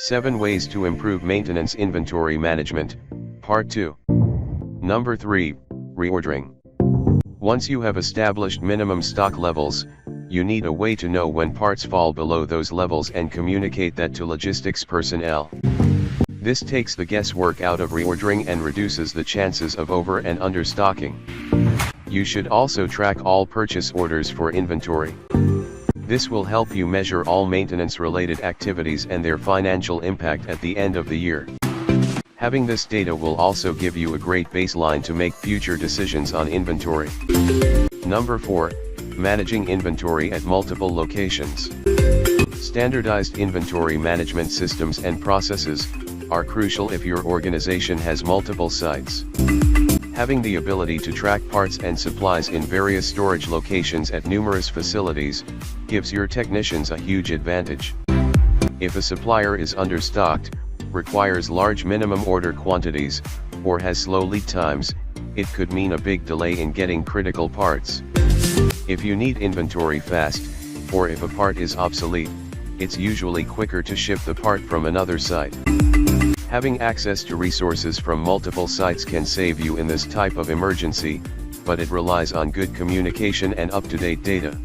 7 Ways to Improve Maintenance Inventory Management, Part 2. Number 3, Reordering. Once you have established minimum stock levels, you need a way to know when parts fall below those levels and communicate that to logistics personnel. This takes the guesswork out of reordering and reduces the chances of over and understocking. You should also track all purchase orders for inventory. This will help you measure all maintenance-related activities and their financial impact at the end of the year. Having this data will also give you a great baseline to make future decisions on inventory. Number 4, Managing Inventory at Multiple Locations. Standardized inventory management systems and processes are crucial if your organization has multiple sites. Having the ability to track parts and supplies in various storage locations at numerous facilities gives your technicians a huge advantage. If a supplier is understocked, requires large minimum order quantities, or has slow lead times, it could mean a big delay in getting critical parts. If you need inventory fast, or if a part is obsolete, it's usually quicker to ship the part from another site. Having access to resources from multiple sites can save you in this type of emergency, but it relies on good communication and up-to-date data.